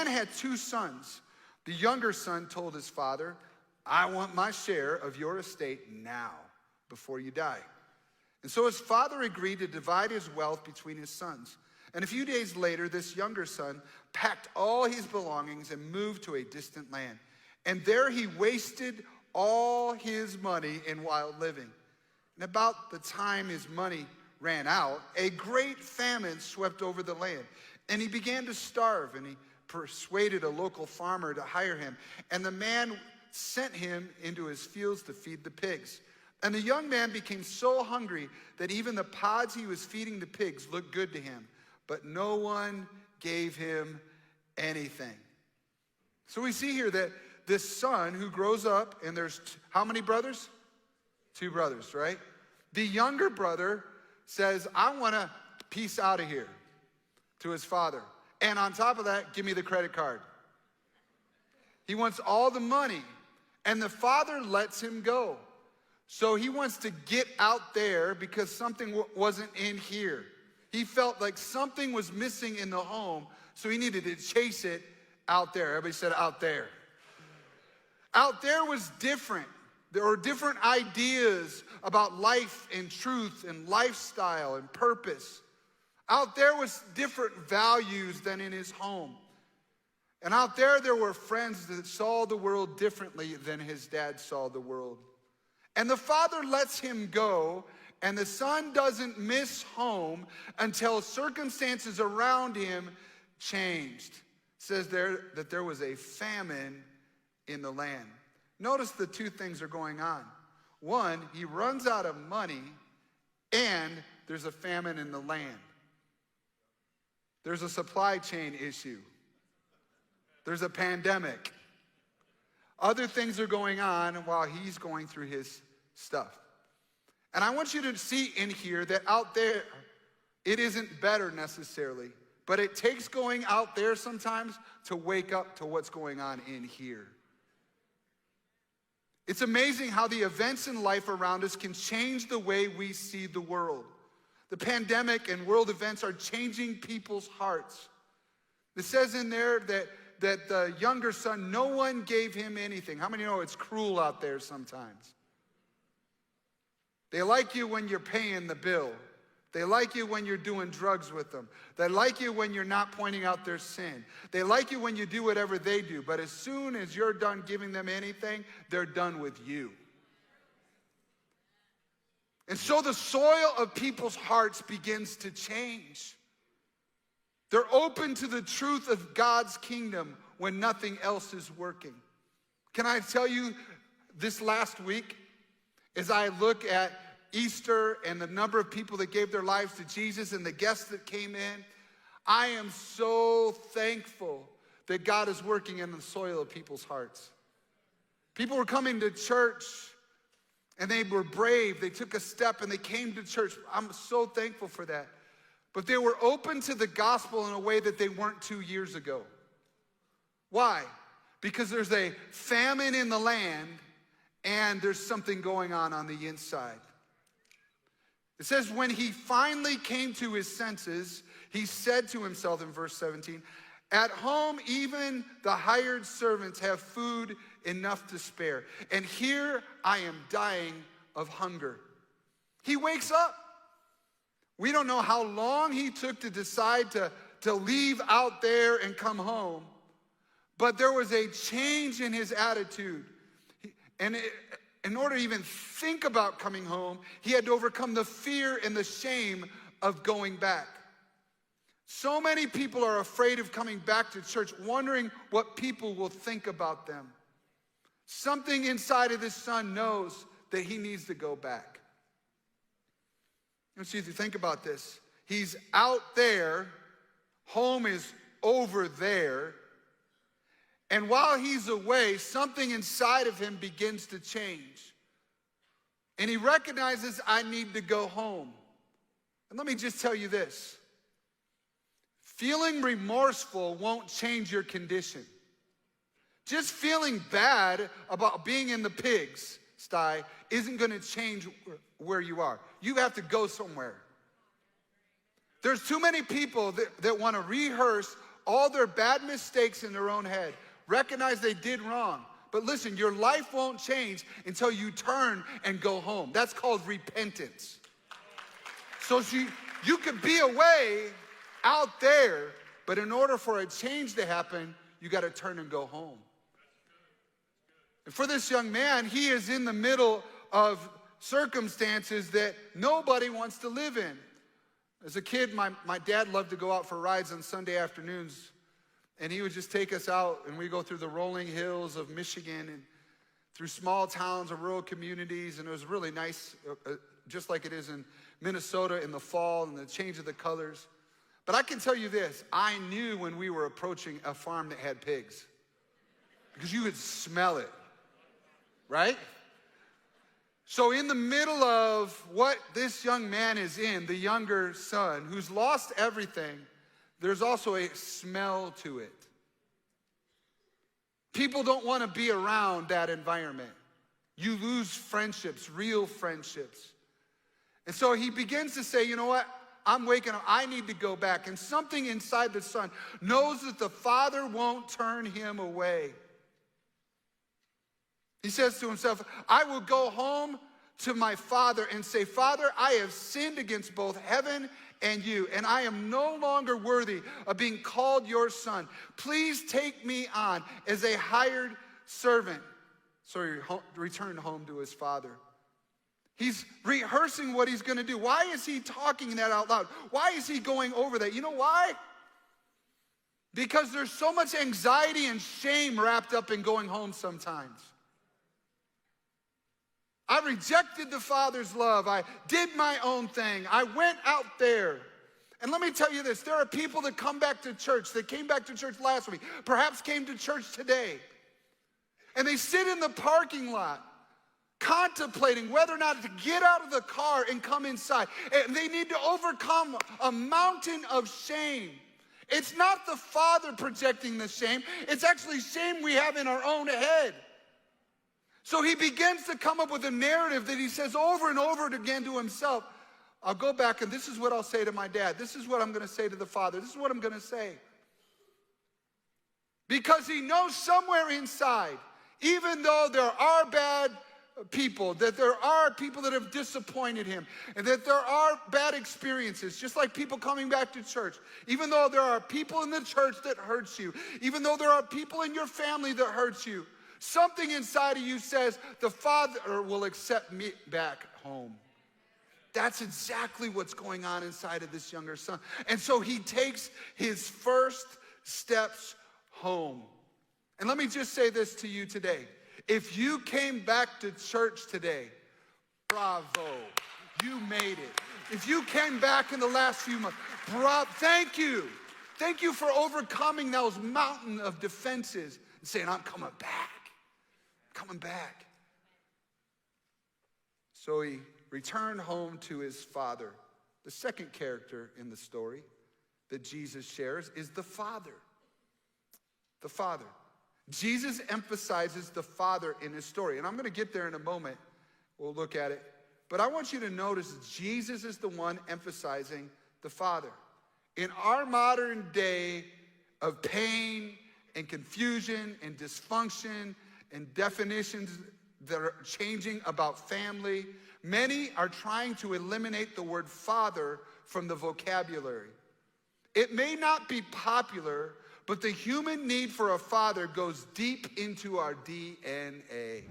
man had 2 sons. The younger son told his father, I want my share of your estate now, before you die. And so his father agreed to divide his wealth between his sons. And a few days later, this younger son packed all his belongings and moved to a distant land. And there he wasted all his money in wild living. And about the time his money ran out, a great famine swept over the land. And he began to starve, and he persuaded a local farmer to hire him. And the man sent him into his fields to feed the pigs. And the young man became so hungry that even the pods he was feeding the pigs looked good to him. But no one gave him anything. So we see here that this son who grows up, and there's how many brothers? 2 brothers, right? The younger brother says, I want to peace out of here, to his father. And on top of that, give me the credit card. He wants all the money. And the father lets him go. So he wants to get out there because something wasn't in here. He felt like something was missing in the home, so he needed to chase it out there. Everybody said out there. Out there was different. There were different ideas about life and truth and lifestyle and purpose. Out there was different values than in his home. And out there were friends that saw the world differently than his dad saw the world. And the father lets him go, and the son doesn't miss home until circumstances around him changed. It says there that there was a famine in the land. Notice the 2 things are going on. One, he runs out of money, and there's a famine in the land. There's a supply chain issue. There's a pandemic. Other things are going on while he's going through his stuff. And I want you to see in here that out there, it isn't better necessarily, but it takes going out there sometimes to wake up to what's going on in here. It's amazing how the events in life around us can change the way we see the world. The pandemic and world events are changing people's hearts. It says in there that the younger son, no one gave him anything. How many know it's cruel out there sometimes? They like you when you're paying the bill. They like you when you're doing drugs with them. They like you when you're not pointing out their sin. They like you when you do whatever they do. But as soon as you're done giving them anything, they're done with you. And so the soil of people's hearts begins to change. They're open to the truth of God's kingdom when nothing else is working. Can I tell you, this last week, as I look at Easter and the number of people that gave their lives to Jesus and the guests that came in, I am so thankful that God is working in the soil of people's hearts. People were coming to church and they were brave. They took a step and they came to church. I'm so thankful for that. But they were open to the gospel in a way that they weren't 2 years ago. Why? Because there's a famine in the land and there's something going on the inside. It says, when he finally came to his senses, he said to himself in verse 17, at home, even the hired servants have food enough to spare. And here I am dying of hunger. He wakes up. We don't know how long he took to decide to leave out there and come home. But there was a change in his attitude. In order to even think about coming home, he had to overcome the fear and the shame of going back. So many people are afraid of coming back to church, wondering what people will think about them. Something inside of this son knows that he needs to go back. Let's see if you think about this. He's out there, home is over there, and while he's away, something inside of him begins to change. And he recognizes, I need to go home. And let me just tell you this. Feeling remorseful won't change your condition. Just feeling bad about being in the pigs sty isn't going to change where you are. You have to go somewhere. There's too many people that want to rehearse all their bad mistakes in their own head, recognize they did wrong. But listen, your life won't change until you turn and go home. That's called repentance. So you could be away out there, but in order for a change to happen, you got to turn and go home. And for this young man, he is in the middle of circumstances that nobody wants to live in. As a kid, my dad loved to go out for rides on Sunday afternoons, and he would just take us out, and we go through the rolling hills of Michigan and through small towns or rural communities, and it was really nice, just like it is in Minnesota in the fall and the change of the colors. But I can tell you this, I knew when we were approaching a farm that had pigs, because you could smell it, right? So in the middle of what this young man is in, the younger son, who's lost everything, there's also a smell to it. People don't want to be around that environment. You lose friendships, real friendships. And so he begins to say, you know what? I'm waking up. I need to go back. And something inside the son knows that the father won't turn him away. He says to himself, I will go home to my father and say, Father, I have sinned against both heaven and you, and I am no longer worthy of being called your son. Please take me on as a hired servant. So he returned home to his father. He's rehearsing what he's going to do. Why is he talking that out loud? Why is he going over that? You know why? Because there's so much anxiety and shame wrapped up in going home sometimes. I rejected the Father's love. I did my own thing. I went out there. And let me tell you this, there are people that come back to church, that came back to church last week, perhaps came to church today, and they sit in the parking lot contemplating whether or not to get out of the car and come inside. And they need to overcome a mountain of shame. It's not the Father projecting the shame. It's actually shame we have in our own head. So he begins to come up with a narrative that he says over and over again to himself. I'll go back and this is what I'll say to my dad. This is what I'm going to say to the Father. This is what I'm going to say. Because he knows somewhere inside, even though there are bad people, that there are people that have disappointed him, and that there are bad experiences, just like people coming back to church. Even though there are people in the church that hurts you, even though there are people in your family that hurts you, something inside of you says, the Father will accept me back home. That's exactly what's going on inside of this younger son. And so he takes his first steps home. And let me just say this to you today. If you came back to church today, bravo, you made it. If you came back in the last few months, thank you. Thank you for overcoming those mountain of defenses and saying, I'm coming back. Coming back. So he returned home to his father. The second character in the story that Jesus shares is the Father. The Father. Jesus emphasizes the Father in his story. And I'm going to get there in a moment. We'll look at it. But I want you to notice Jesus is the one emphasizing the Father. In our modern day of pain and confusion and dysfunction and definitions that are changing about family, many are trying to eliminate the word father from the vocabulary. It may not be popular, but the human need for a father goes deep into our DNA.